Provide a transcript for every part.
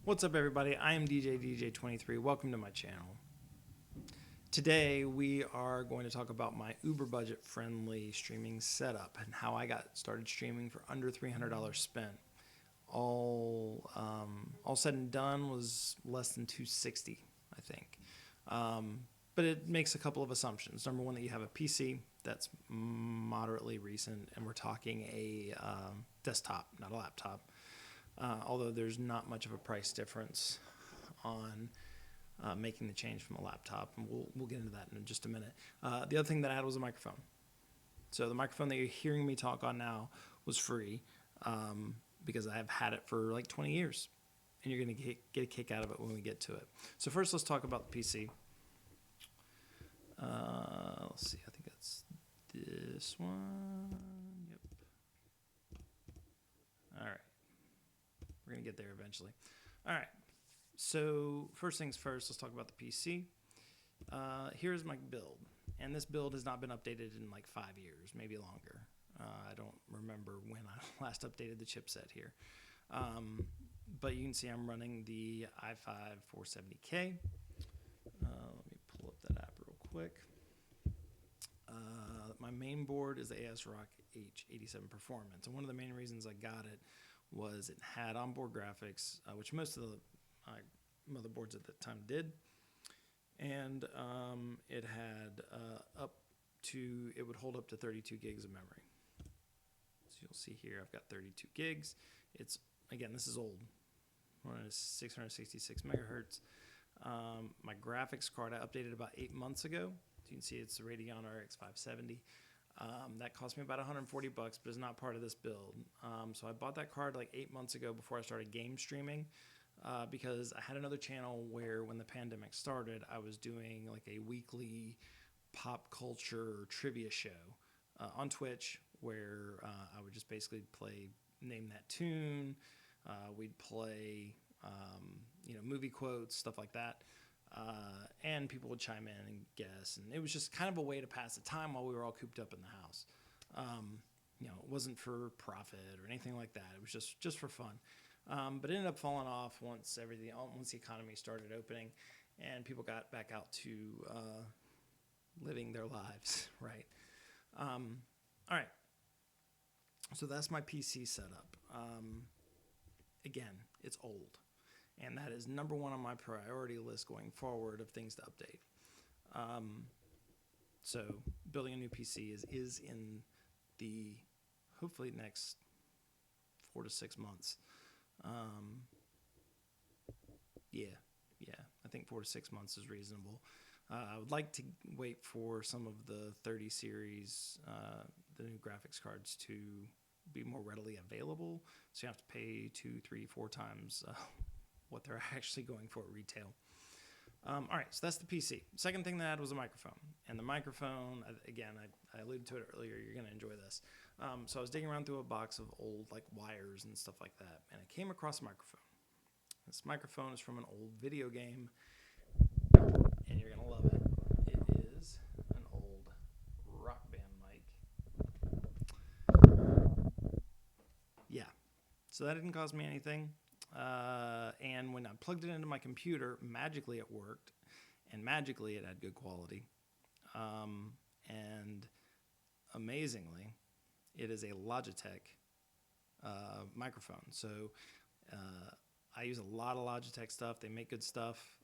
What's up, everybody? I am DJ23. Welcome to my channel. Today we are going to talk about my uber budget friendly streaming setup and how I got started streaming for under $300 spent. All said and done was less than $260, I think. But it makes a couple of assumptions. Number one, that you have a PC that's moderately recent, and we're talking a desktop, not a laptop. Although there's not much of a price difference on making the change from a laptop, and we'll get into that in just a minute. The other thing that I had was a microphone. So the microphone that you're hearing me talk on now was free because I've had it for like 20 years, and you're going to get a kick out of it when we get to it. So first, let's talk about the PC. Let's see, I think that's this one. Yep. All right. We're going to get there eventually. All right. So first things first, let's talk about the PC. Here's my build. And this build has not been updated in like 5 years, maybe longer. I don't remember when I last updated the chipset here. But you can see I'm running the i5 470K. Let me pull up that app real quick. My main board is the ASRock H87 Performance. And one of the main reasons I got it was it had onboard graphics, which most of the motherboards at the time did, and it had it would hold up to 32 gigs of memory. So you'll see here I've got 32 gigs. It's, again, this is old. Running at 666 megahertz. My graphics card I updated about 8 months ago. So you can see it's the Radeon RX 570. That cost me about $140, but it's not part of this build. So I bought that card like 8 months ago before I started game streaming because I had another channel where when the pandemic started, I was doing like a weekly pop culture trivia show on Twitch where I would just basically play Name That Tune. We'd play movie quotes, stuff like that. And people would chime in and guess, and it was just kind of a way to pass the time while we were all cooped up in the house. It wasn't for profit or anything like that. It was just for fun. But it ended up falling off once the economy started opening, and people got back out to living their lives, right? All right. So that's my PC setup. Again, it's old. And that is number one on my priority list going forward of things to update. So building a new PC is in the hopefully next 4 to 6 months. I think 4 to 6 months is reasonable. I would like to wait for some of the 30 series, the new graphics cards to be more readily available. So you have to pay 2, 3, 4 times what they're actually going for at retail. All right, so that's the PC. Second thing that I had was a microphone. And the microphone, again, I alluded to it earlier, you're going to enjoy this. So I was digging around through a box of old like wires and stuff like that, and I came across a microphone. This microphone is from an old video game, and you're going to love it. It is an old Rock Band mic. Yeah, so that didn't cost me anything. And when I plugged it into my computer, magically it worked, and magically it had good quality. And amazingly, it is a Logitech microphone. So I use a lot of Logitech stuff. They make good stuff,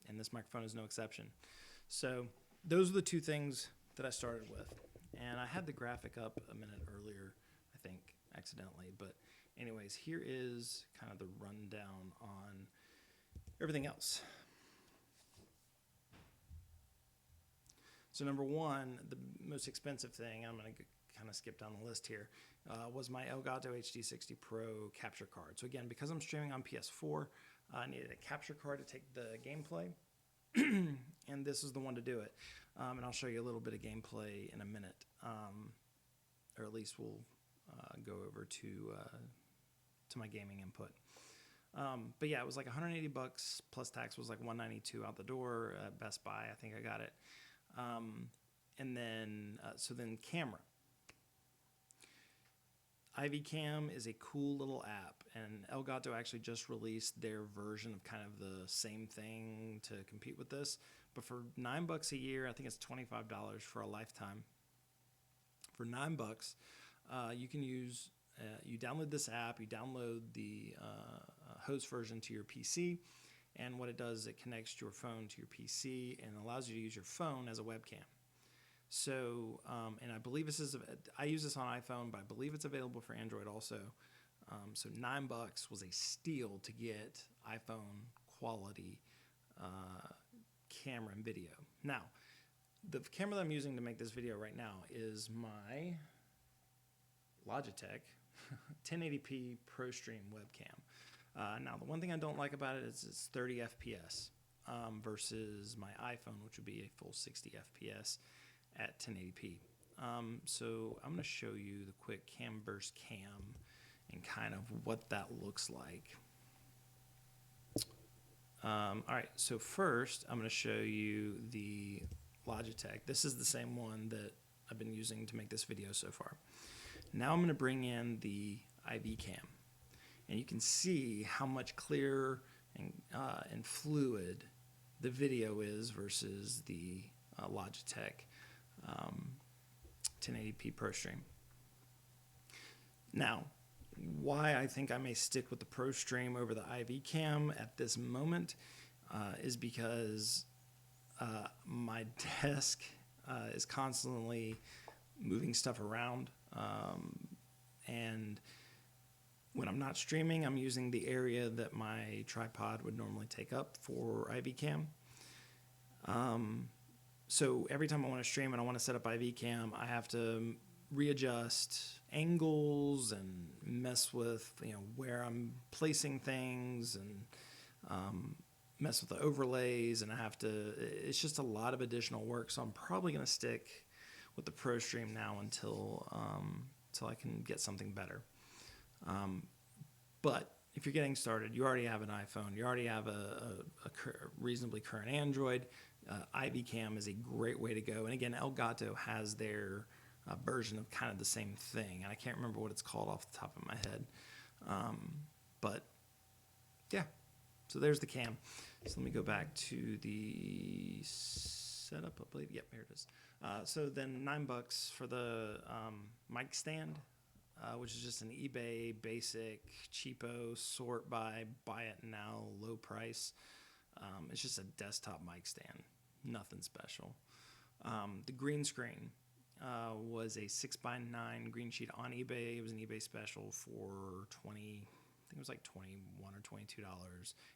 and this microphone is no exception. So those are the two things that I started with. And I had the graphic up a minute earlier, I think, accidentally, but anyways, here is kind of the rundown on everything else. So number one, the most expensive thing, I'm going to kind of skip down the list here, was my Elgato HD60 Pro capture card. So again, because I'm streaming on PS4, I needed a capture card to take the gameplay, and this is the one to do it. And I'll show you a little bit of gameplay in a minute, or at least we'll go over to my gaming input. But yeah, it was like $180 plus tax was like $192 out the door at Best Buy. I think I got it. And then camera. Ivy Cam is a cool little app, and Elgato actually just released their version of kind of the same thing to compete with this. But for $9 a year, I think it's $25 for a lifetime. For $9, you can use. You download this app. You download the host version to your PC, and what it does is it connects your phone to your PC and allows you to use your phone as a webcam. So, and I believe I use this on iPhone, but I believe it's available for Android also. So $9 was a steal to get iPhone quality camera and video. Now, the camera that I'm using to make this video right now is my Logitech 1080p ProStream webcam. Now, the one thing I don't like about it is it's 30 FPS versus my iPhone, which would be a full 60 FPS at 1080p. So I'm going to show you the quick Cam Burst Cam and kind of what that looks like. All right, so first I'm going to show you the Logitech. This is the same one that I've been using to make this video so far. Now I'm going to bring in the IV Cam, and you can see how much clearer and fluid the video is versus the Logitech 1080p ProStream. Now, why I think I may stick with the ProStream over the IV Cam at this moment is because my desk is constantly moving stuff around, and when I'm not streaming, I'm using the area that my tripod would normally take up for IV Cam. So every time I want to stream and I want to set up IV Cam, I have to readjust angles and mess with where I'm placing things and mess with the overlays, and it's just a lot of additional work. So I'm probably going to stick with the ProStream now until I can get something better. But if you're getting started, you already have an iPhone, you already have a reasonably current Android, IV Cam is a great way to go. And again, Elgato has their version of kind of the same thing, and I can't remember what it's called off the top of my head. But yeah, so there's the cam. So let me go back to the setup, I believe. Yep, here it is. So then $9 for the mic stand, which is just an eBay basic cheapo sort by, buy it now, low price. It's just a desktop mic stand, nothing special. The green screen was a 6x9 green sheet on eBay. It was an eBay special for I think it was like $21 or $22,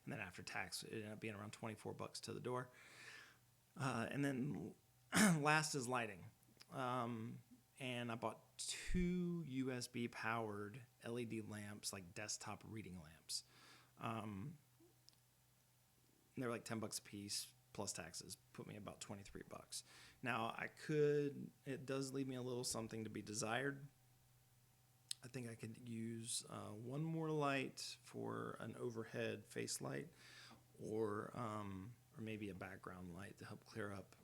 and then after tax, it ended up being around $24 to the door. And then last is lighting, and I bought 2 USB powered LED lamps, like desktop reading lamps. They're like $10 a piece plus taxes, put me about $23. Now it does leave me a little something to be desired. I think I could use one more light for an overhead face light, or maybe a background light to help clear up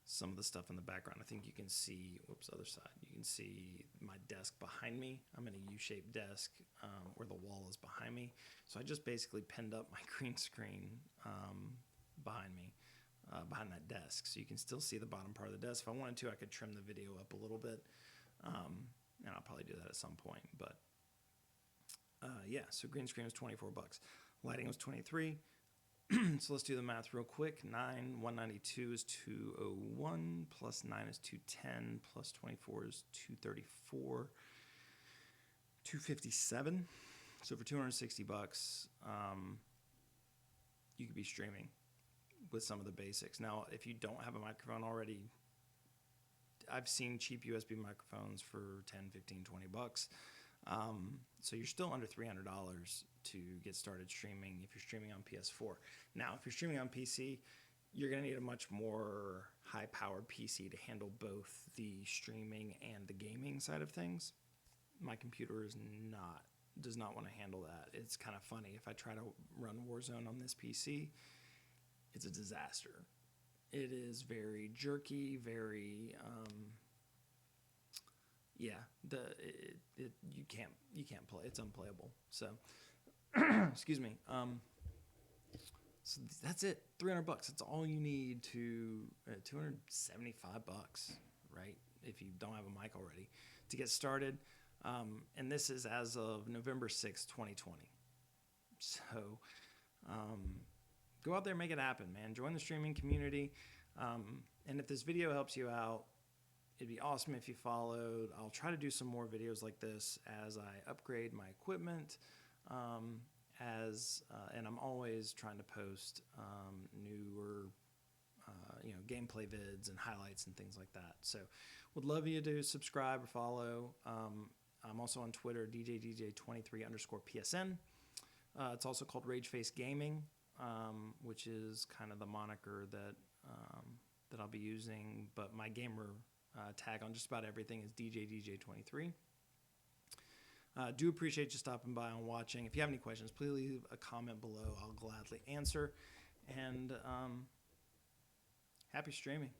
some of the stuff in the background. I think you can see, other side. You can see my desk behind me. I'm in a U-shaped desk where the wall is behind me. So I just basically pinned up my green screen behind me, behind that desk. So you can still see the bottom part of the desk. If I wanted to, I could trim the video up a little bit. And I'll probably do that at some point. But yeah, so green screen was $24. Lighting was $23. So let's do the math real quick. 192 is 201, plus 9 is 210, plus 24 is 234, 257. So for $260, you could be streaming with some of the basics. Now, if you don't have a microphone already, I've seen cheap USB microphones for 10, 15, $20. So you're still under $300 to get started streaming if you're streaming on PS4. Now, if you're streaming on PC, you're going to need a much more high-powered PC to handle both the streaming and the gaming side of things. My computer does not want to handle that. It's kind of funny. If I try to run Warzone on this PC, it's a disaster. It is very jerky, very yeah, you can't play. It's unplayable. So excuse me. So that's it. $300. That's all you need to $275, right? If you don't have a mic already, to get started. And this is as of November 6th, 2020. So go out there and make it happen, man. Join the streaming community. And if this video helps you out, it'd be awesome if you followed. I'll try to do some more videos like this as I upgrade my equipment. And I'm always trying to post newer, gameplay vids and highlights and things like that. So, would love you to subscribe or follow. I'm also on Twitter, DJDJ23_PSN. It's also called Rageface Gaming, which is kind of the moniker that I'll be using. But my gamer tag on just about everything is DJDJ23. Do appreciate you stopping by and watching. If you have any questions, please leave a comment below. I'll gladly answer. And happy streaming.